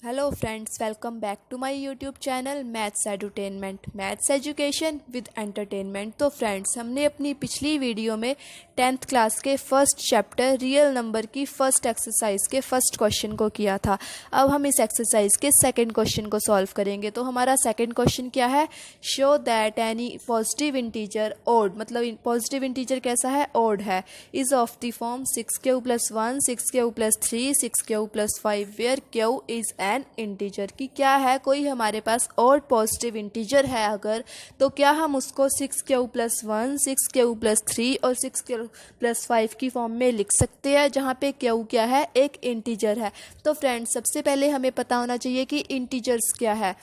Hello friends, welcome back to my YouTube channel maths edutainment, maths education with entertainment. तो friends, हमने अपनी पिछली video में 10th class के फर्स्ट चैप्टर रियल नंबर की first exercise के फर्स्ट क्वेश्चन को किया था। अब हम इस एक्सरसाइज के सेकंड क्वेश्चन को सॉल्व करेंगे। तो हमारा सेकंड क्वेश्चन क्या है? Show that any positive integer odd, मतलब पॉजिटिव इंटीजर कैसा है? ओड है, is of the form 6q+1, 6q+3, 6q+5 where q is an integer. की क्या है? कोई हमारे पास और पॉजिटिव इंटीजर है अगर, तो क्या हम उसको 6q+1, 6q+3 और 6q+5 की फॉर्म में लिख सकते हैं, जहाँ पे q क्या है? एक इंटीजर है। तो फ्रेंड्स, सबसे पहले हमें पता होना चाहिए कि इंटीजर्स क्या है।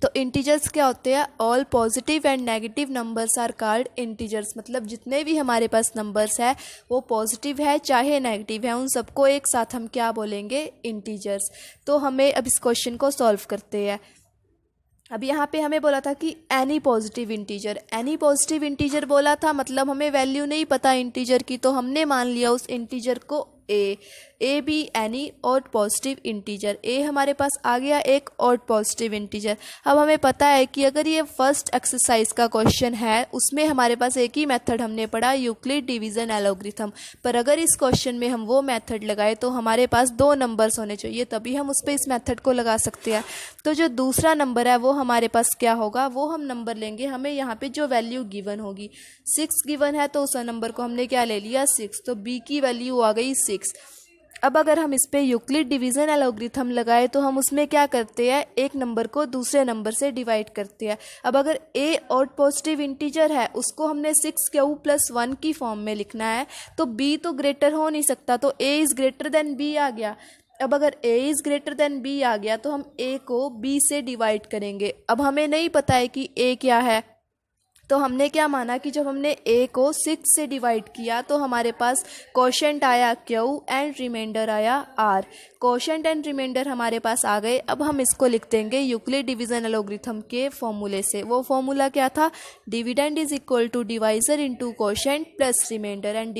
तो इंटीजर्स क्या होते हैं? All positive and negative numbers are called integers. मतलब जितने भी हमारे पास नंबर्स है वो पॉजिटिव है चाहे नेगेटिव है, उन सबको एक साथ हम क्या बोलेंगे? इंटीजर्स। तो हमें अब इस क्वेश्चन को सॉल्व करते हैं। अब यहाँ पे हमें बोला था कि any positive integer, any positive integer बोला था, मतलब हमें वैल्यू नहीं पता इंटीजर की, तो हमने मान लिया उस इंटीजर को ए भी एनी और पॉजिटिव इंटीजर। ए हमारे पास आ गया एक और पॉजिटिव इंटीजर। अब हमें पता है कि अगर ये फर्स्ट एक्सरसाइज का क्वेश्चन है, उसमें हमारे पास एक ही मेथड हमने पढ़ा, यूक्लिड डिवीजन एलोग्रिथम। पर अगर इस क्वेश्चन में हम वो मेथड लगाए तो हमारे पास दो नंबर्स होने चाहिए, तभी हम उस पर इस मेथड को लगा सकते हैं। तो जो दूसरा नंबर है वो हमारे पास क्या होगा? वो हम नंबर लेंगे, हमें यहाँ पे जो वैल्यू गिवन होगी 6 गिवन है, तो उस नंबर को हमने क्या ले लिया? 6। तो बी की वैल्यू आ गई 6। अब अगर हम इस पे यूक्लिड डिवीजन एलोग्रिथम लगाए तो हम उसमें क्या करते हैं? एक नंबर को दूसरे नंबर से डिवाइड करते हैं। अब अगर ए और पॉजिटिव इंटीजर है उसको हमने 6q+1 की फॉर्म में लिखना है, तो बी तो ग्रेटर हो नहीं सकता, तो A is greater than B आ गया। अब अगर a is greater than b आ गया तो हम a को b से डिवाइड करेंगे। अब हमें नहीं पता है कि a क्या है, तो हमने क्या माना कि जब हमने a को 6 से डिवाइड किया तो हमारे पास कोशेंट आया q एंड रिमाइंडर आया r। कोशेंट एंड रिमाइंडर हमारे पास आ गए। अब हम इसको लिख देंगे यूक्लिड डिवीजन एलोग्रिथम के फॉर्मूले से। वो फॉर्मूला क्या था? Dividend is equal to divisor into quotient plus remainder, and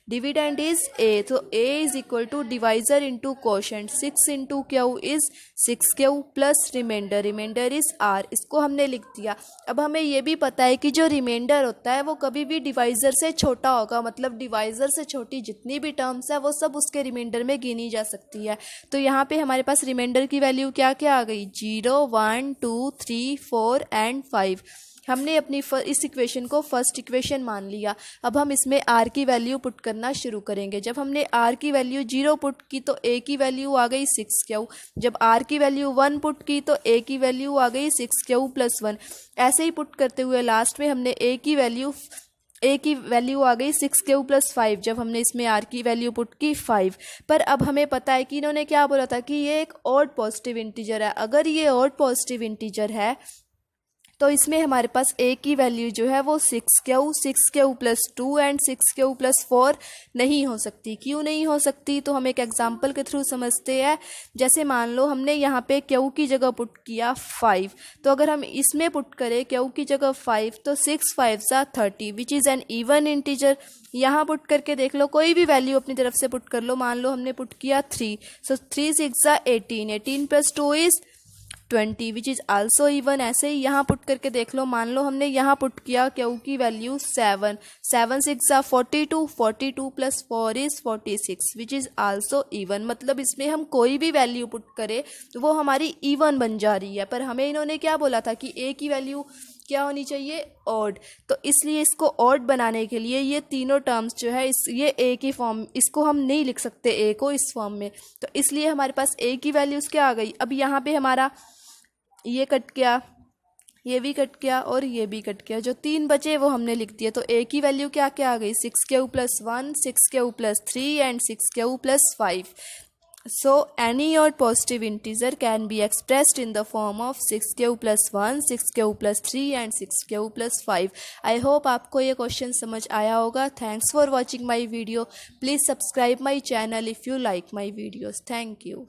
dividend is a, तो a is equal to divisor into quotient. 6 into q is 6q plus remainder, remainder is r। इसको हमने लिख दिया। अब हमें ये भी पता है कि जो रिमाइंडर होता है वो कभी भी डिवाइजर से छोटा होगा, मतलब डिवाइजर से छोटी जितनी भी टर्म्स है वो सब उसके रिमाइंडर में गिनी जा सकती है। तो यहाँ पे हमारे पास रिमाइंडर की वैल्यू क्या क्या आ गई? 0, 1, 2, 3, 4 एंड 5। हमने अपनी इस इक्वेशन को फर्स्ट इक्वेशन मान लिया। अब हम इसमें r की वैल्यू पुट करना शुरू करेंगे। जब हमने r की वैल्यू 0 पुट की तो a की वैल्यू आ गई 6q। जब r की वैल्यू 1 पुट की तो a की वैल्यू आ गई 6q+1। ऐसे ही पुट करते हुए लास्ट में हमने a की वैल्यू आ गई 6q+5। जब हमने इसमें r की वैल्यू पुट की 5। पर अब हमें पता है कि इन्होंने क्या बोला था कि ये एक ऑड पॉजिटिव इंटीजर है। अगर ये ऑड पॉजिटिव इंटीजर है तो इसमें हमारे पास a की वैल्यू जो है वो 6q, 6q+2 एंड 6q+4 नहीं हो सकती। क्यों नहीं हो सकती? तो हम एक एग्जांपल के थ्रू समझते हैं। जैसे मान लो हमने यहाँ पे q की जगह पुट किया 5, तो अगर हम इसमें पुट करें q की जगह 5 तो 6 5 30 which is an even integer. यहाँ पुट करके देख लो, कोई भी वैल्यू अपनी तरफ से पुट कर लो। मान लो हमने पुट किया 3, सो 3 6 18, 18+2 is 20 which is also even. ऐसे ही यहाँ पुट करके देख लो, मान लो हमने यहाँ पुट किया q की value 7, 7 6 42, 42+4 is 46 which is also even. मतलब इसमें हम कोई भी वैल्यू पुट करें तो वो हमारी इवन बन जा रही है। पर हमें इन्होंने क्या बोला था कि a की वैल्यू क्या होनी चाहिए? ऑड। तो इसलिए इसको ऑड बनाने के लिए ये तीनों टर्म्स जो है ये a की फॉर्म, इसको हम नहीं लिख सकते a को इस फॉर्म में, तो इसलिए हमारे पास a की वैल्यूज़ क्या आ गई? अब यहाँ पे हमारा ये कट गया, ये भी कट गया और ये भी कट गया। जो 3 बचे वो हमने लिख दिए। तो a की वैल्यू क्या क्या आ गई? 6q+1, 6q+3 and 6q+5। So any odd positive integer can be expressed in the form of 6q+1, 6q+3 and 6q+5। I hope आपको ये क्वेश्चन समझ आया होगा। Thanks for watching my video. Please subscribe my channel if you like my videos. Thank you.